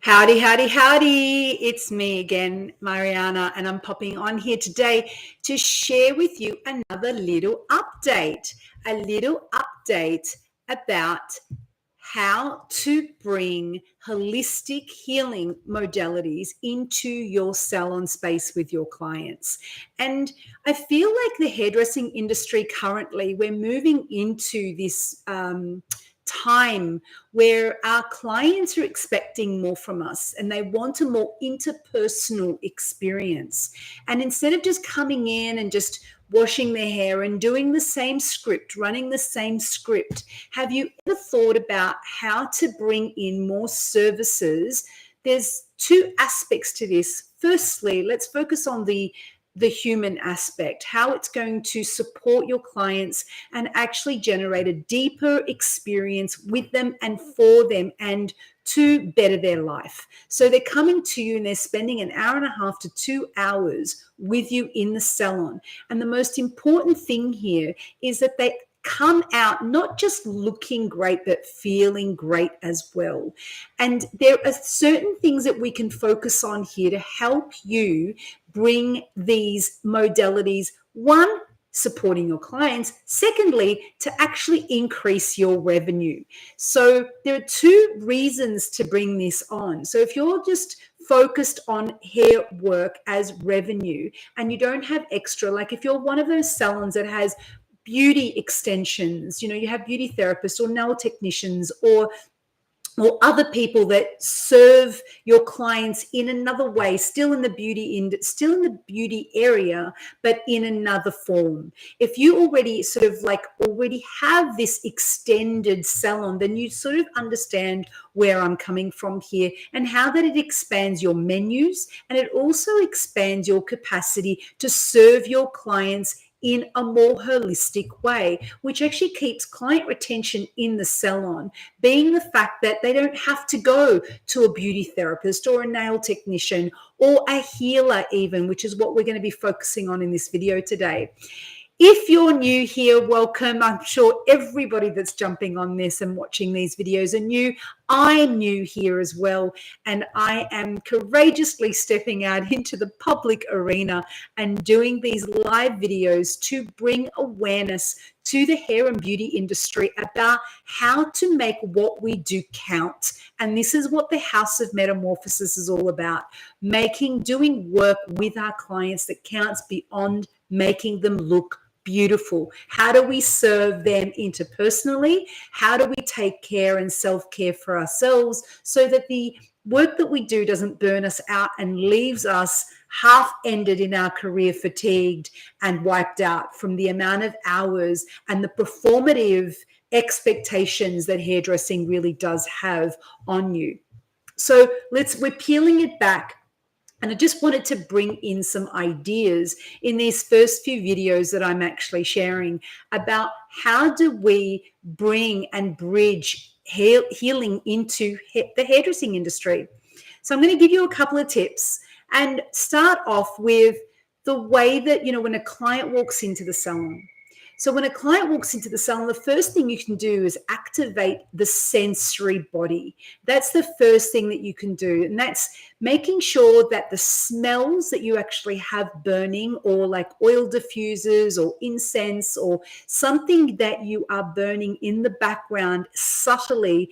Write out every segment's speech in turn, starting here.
Howdy, howdy, howdy. It's me again, Mariana, and I'm popping on here today to share with you another little update, about how to bring holistic healing modalities into your salon space with your clients. And I feel like the hairdressing industry currently, we're moving into this time where our clients are expecting more from us and they want a more interpersonal experience. And instead of just coming in and just washing their hair and doing the same script, running the same script, have you ever thought about how to bring in more services? There's two aspects to this. Firstly, let's focus on the human aspect, how it's going to support your clients and actually generate a deeper experience with them and for them and to better their life. So they're coming to you and they're spending an hour and a half to 2 hours with you in the salon. And the most important thing here is that they come out not just looking great, but feeling great as well. And there are certain things that we can focus on here to help you bring these modalities, one, supporting your clients, secondly, to actually increase your revenue. So there are two reasons to bring this on. So if you're just focused on hair work as revenue and you don't have extra, like if you're one of those salons that has beauty extensions, you have beauty therapists or nail technicians or other people that serve your clients in another way, still in the beauty area, but in another form. If you already already have this extended salon, then you sort of understand where I'm coming from here and how that it expands your menus and it also expands your capacity to serve your clients in a more holistic way, which actually keeps client retention in the salon, being the fact that they don't have to go to a beauty therapist or a nail technician or a healer even, which is what we're going to be focusing on in this video today. If you're new here, welcome. I'm sure everybody that's jumping on this and watching these videos are new. I'm new here as well, and I am courageously stepping out into the public arena and doing these live videos to bring awareness to the hair and beauty industry about how to make what we do count. And this is what the House of Metamorphosis is all about, doing work with our clients that counts beyond making them look beautiful. How do we serve them interpersonally? How do we take care and self-care for ourselves so that the work that we do doesn't burn us out and leaves us half-ended in our career, fatigued and wiped out from the amount of hours and the performative expectations that hairdressing really does have on you. So we're peeling it back. And I just wanted to bring in some ideas in these first few videos that I'm actually sharing about how do we bring and bridge healing into the hairdressing industry. So I'm going to give you a couple of tips and start off with the way that, when a client walks into the salon. So when a client walks into the salon, the first thing you can do is activate the sensory body. That's the first thing that you can do. And that's making sure that the smells that you actually have burning, or like oil diffusers or incense or something that you are burning in the background subtly,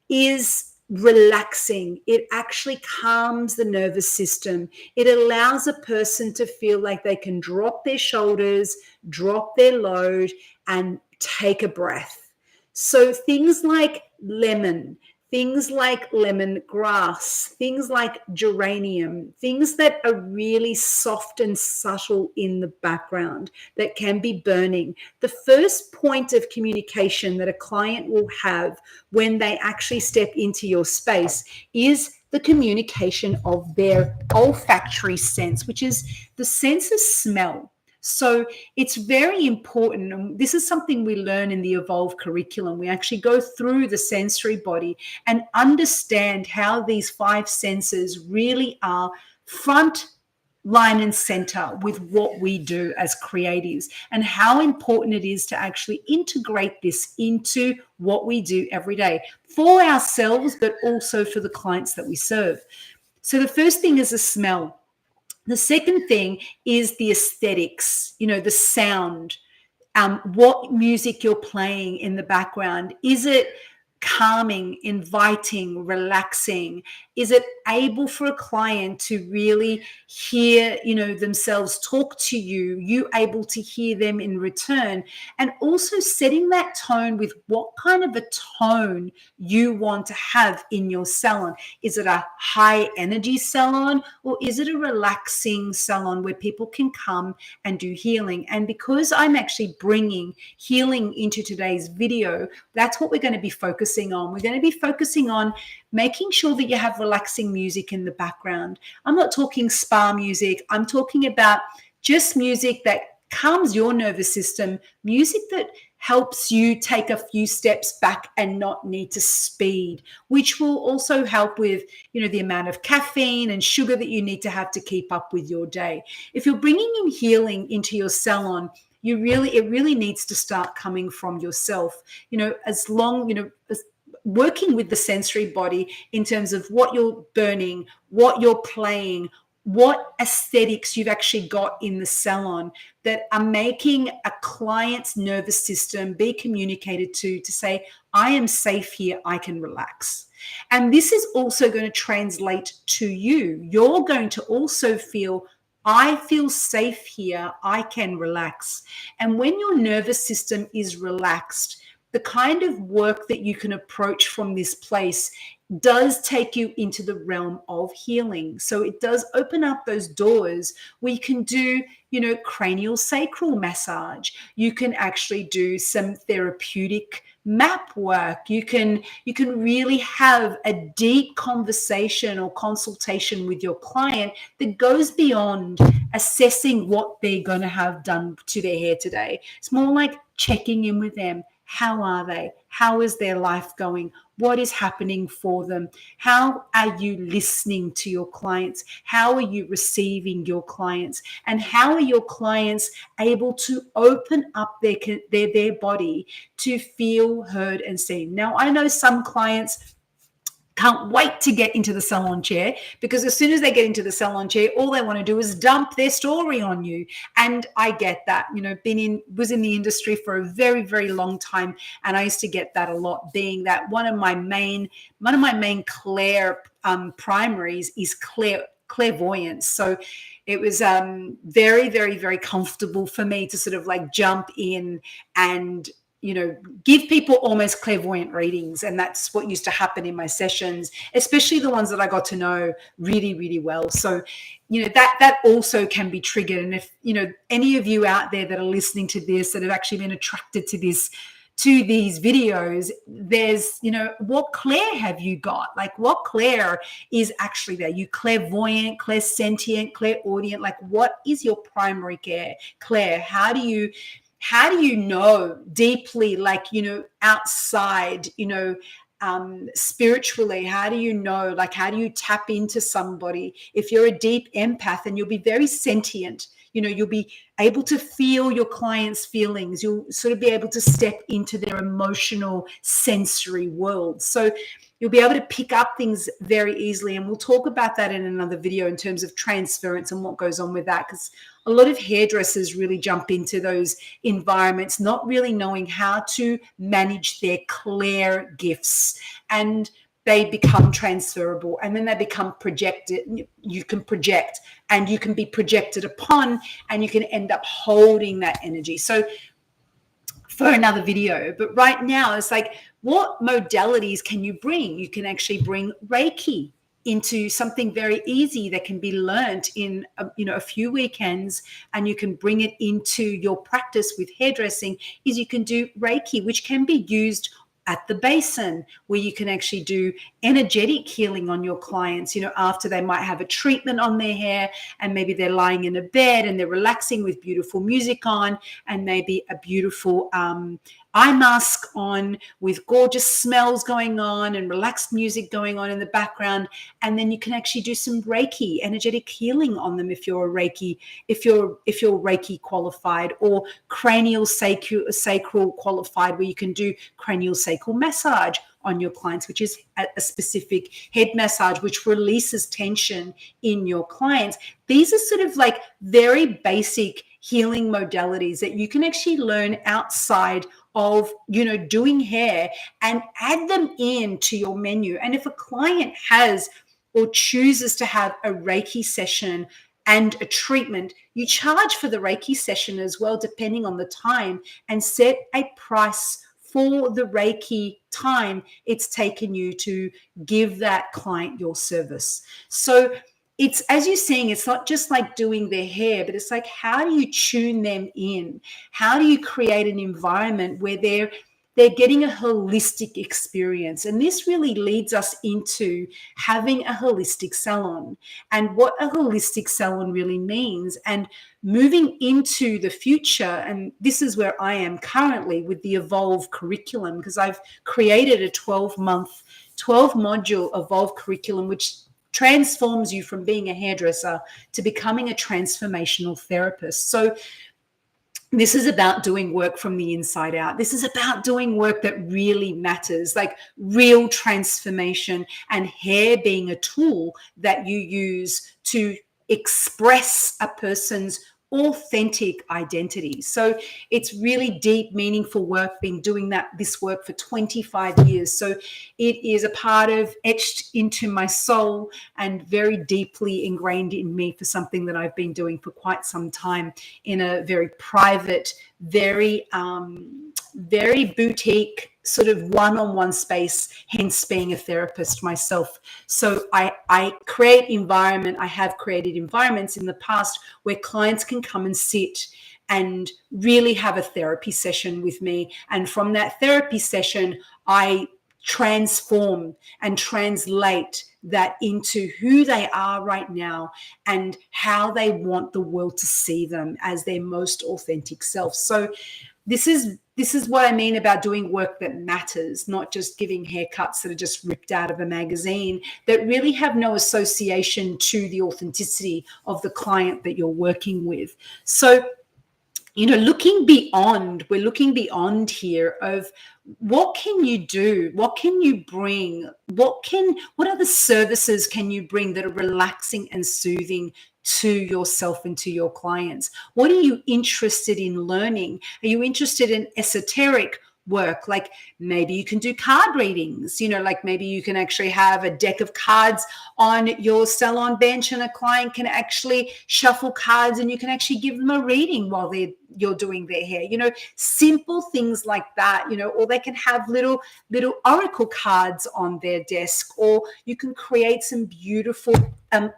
is relaxing. It actually calms the nervous system. It allows a person to feel like they can drop their shoulders, drop their load, and take a breath. So things like lemon, things like lemongrass, things like geranium, things that are really soft and subtle in the background that can be burning. The first point of communication that a client will have when they actually step into your space is the communication of their olfactory sense, which is the sense of smell. So it's very important, and this is something we learn in the Evolve curriculum. We actually go through the sensory body and understand how these 5 senses really are front line and center with what we do as creatives, and how important it is to actually integrate this into what we do every day for ourselves, but also for the clients that we serve. So the first thing is the smell. The second thing is the aesthetics, the sound, what music you're playing in the background. Is it calming, inviting, relaxing? Is it able for a client to really hear, themselves talk to you, you able to hear them in return? And also setting that tone with what kind of a tone you want to have in your salon. Is it a high energy salon, or is it a relaxing salon where people can come and do healing? And because I'm actually bringing healing into today's video, that's what we're going to be focusing on. We're going to be focusing on making sure that you have relaxing music in the background. I'm not talking spa music. I'm talking about just music that calms your nervous system, music that helps you take a few steps back and not need to speed, which will also help with, the amount of caffeine and sugar that you need to have to keep up with your day. If you're bringing in healing into your salon, it really needs to start coming from yourself, as working with the sensory body in terms of what you're burning, what you're playing, what aesthetics you've actually got in the salon that are making a client's nervous system be communicated to say, I am safe here, I can relax. And this is also going to translate to you. You're going to also feel, I feel safe here, I can relax. And when your nervous system is relaxed, the kind of work that you can approach from this place does take you into the realm of healing. So it does open up those doors where you can do, cranial sacral massage. You can actually do some therapeutic map work. You can really have a deep conversation or consultation with your client that goes beyond assessing what they're going to have done to their hair today. It's more like checking in with them. How are they? How is their life going? What is happening for them? How are you listening to your clients? How are you receiving your clients? And how are your clients able to open up their body to feel heard and seen? Now, I know some clients can't wait to get into the salon chair, because as soon as they get into the salon chair, all they want to do is dump their story on you. And I get that, was in the industry for a very, very long time. And I used to get that a lot, being that one of my main Claire primaries is clairvoyance. So it was very, very, very comfortable for me to sort of like jump in and give people almost clairvoyant readings. And that's what used to happen in my sessions, especially the ones that I got to know really, really well. So, that also can be triggered. And if, any of you out there that are listening to this, that have actually been attracted to these videos, there's, what clair have you got? Like, what clair is actually there? You clairvoyant, clairsentient, clairaudient, like what is your primary clair? How do you know deeply, like, outside, spiritually? How do you know, like, how do you tap into somebody? If you're a deep empath, and you'll be very sentient, you'll be able to feel your clients' feelings. You'll sort of be able to step into their emotional sensory world. So you'll be able to pick up things very easily. And we'll talk about that in another video in terms of transference and what goes on with that, because a lot of hairdressers really jump into those environments not really knowing how to manage their clair gifts, and they become transferable, and then they become projected. You can project, and you can be projected upon, and you can end up holding that energy. So for another video, but right now it's like, what modalities can you bring? You can actually bring Reiki into something very easy that can be learnt in a few weekends, and you can bring it into your practice with hairdressing. Is you can do Reiki, which can be used at the basin, where you can actually do energetic healing on your clients, after they might have a treatment on their hair, and maybe they're lying in a bed and they're relaxing with beautiful music on, and maybe a beautiful eye mask on with gorgeous smells going on and relaxed music going on in the background. And then you can actually do some Reiki, energetic healing on them if you're a Reiki, if you're Reiki qualified, or cranial sacral qualified, where you can do cranial sacral massage on your clients, which is a specific head massage, which releases tension in your clients. These are sort of like very basic healing modalities that you can actually learn outside of, doing hair, and add them into your menu. And if a client has or chooses to have a Reiki session and a treatment, you charge for the Reiki session as well, depending on the time, and set a price for the Reiki time it's taken you to give that client your service. So it's, as you're saying, it's not just like doing their hair, but it's like, how do you tune them in? How do you create an environment where they're getting a holistic experience? And this really leads us into having a holistic salon, and what a holistic salon really means, and moving into the future. And this is where I am currently with the Evolve curriculum, because I've created a 12 module Evolve curriculum, which transforms you from being a hairdresser to becoming a transformational therapist. So this is about doing work from the inside out. This is about doing work that really matters, like real transformation, and hair being a tool that you use to express a person's authentic identity. So it's really deep, meaningful work. Been doing this work for 25 years. So it is a part of, etched into my soul and very deeply ingrained in me, for something that I've been doing for quite some time in a very private, very boutique sort of one-on-one space, hence being a therapist myself. So I have created environments in the past where clients can come and sit and really have a therapy session with me. And from that therapy session, I transform and translate that into who they are right now and how they want the world to see them as their most authentic self. So this is what I mean about doing work that matters, not just giving haircuts that are just ripped out of a magazine, that really have no association to the authenticity of the client that you're working with. So, we're looking beyond here of what can you do? What can you bring? What other services can you bring that are relaxing and soothing to yourself and to your clients? What are you interested in learning? Are you interested in esoteric work? Like maybe you can do card readings, like maybe you can actually have a deck of cards on your salon bench, and a client can actually shuffle cards and you can actually give them a reading while you're doing their hair, simple things like that, or they can have little oracle cards on their desk, or you can create some beautiful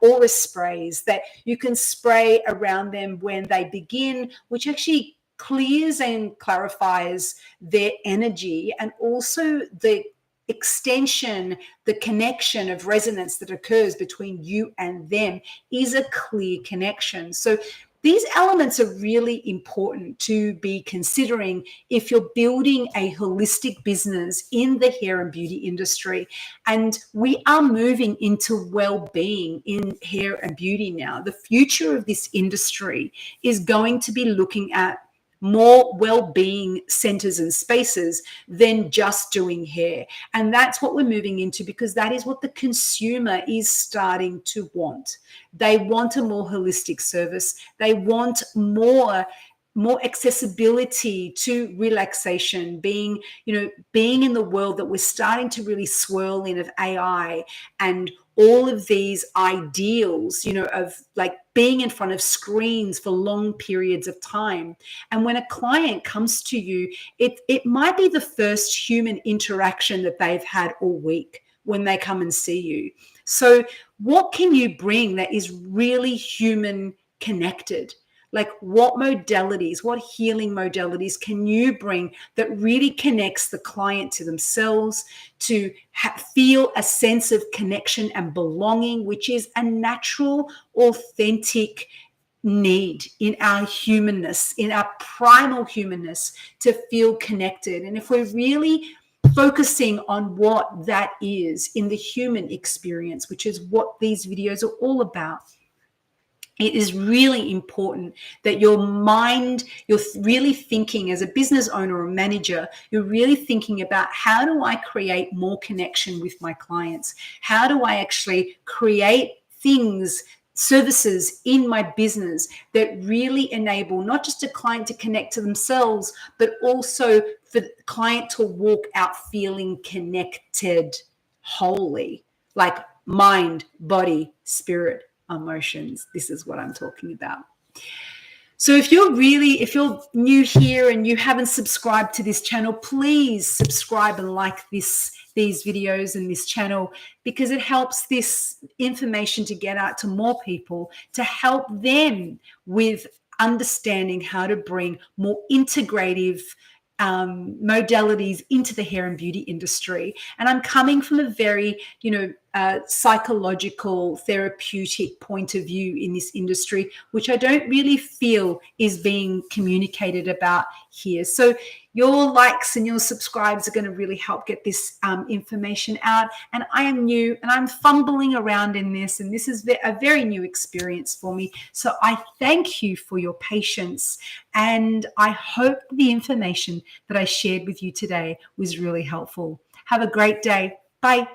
aura sprays that you can spray around them when they begin, which actually clears and clarifies their energy, and also the extension, the connection of resonance that occurs between you and them is a clear connection. So these elements are really important to be considering if you're building a holistic business in the hair and beauty industry. And we are moving into well-being in hair and beauty now. The future of this industry is going to be looking at more well-being centers and spaces than just doing hair. And that's what we're moving into, because that is what the consumer is starting to want. They want a more holistic service. They want more accessibility to relaxation, being in the world that we're starting to really swirl in of AI and all of these ideals, of like being in front of screens for long periods of time. And when a client comes to you, it might be the first human interaction that they've had all week when they come and see you. So what can you bring that is really human connected? Like what modalities, what healing modalities can you bring that really connects the client to themselves, to feel a sense of connection and belonging, which is a natural, authentic need in our humanness, in our primal humanness, to feel connected. And if we're really focusing on what that is in the human experience, which is what these videos are all about, it is really important that your mind, you're really thinking as a business owner or manager, you're really thinking about, how do I create more connection with my clients? How do I actually create things, services in my business that really enable not just a client to connect to themselves, but also for the client to walk out feeling connected wholly, like mind, body, spirit, emotions. This is what I'm talking about. So if you're new here and you haven't subscribed to this channel, please subscribe and like these videos and this channel, because it helps this information to get out to more people, to help them with understanding how to bring more integrative modalities into the hair and beauty industry. And I'm coming from a very, psychological, therapeutic point of view in this industry, which I don't really feel is being communicated about here. So your likes and your subscribes are going to really help get this information out. And I am new and I'm fumbling around in this, and this is a very new experience for me. So I thank you for your patience, and I hope the information that I shared with you today was really helpful. Have a great day. Bye.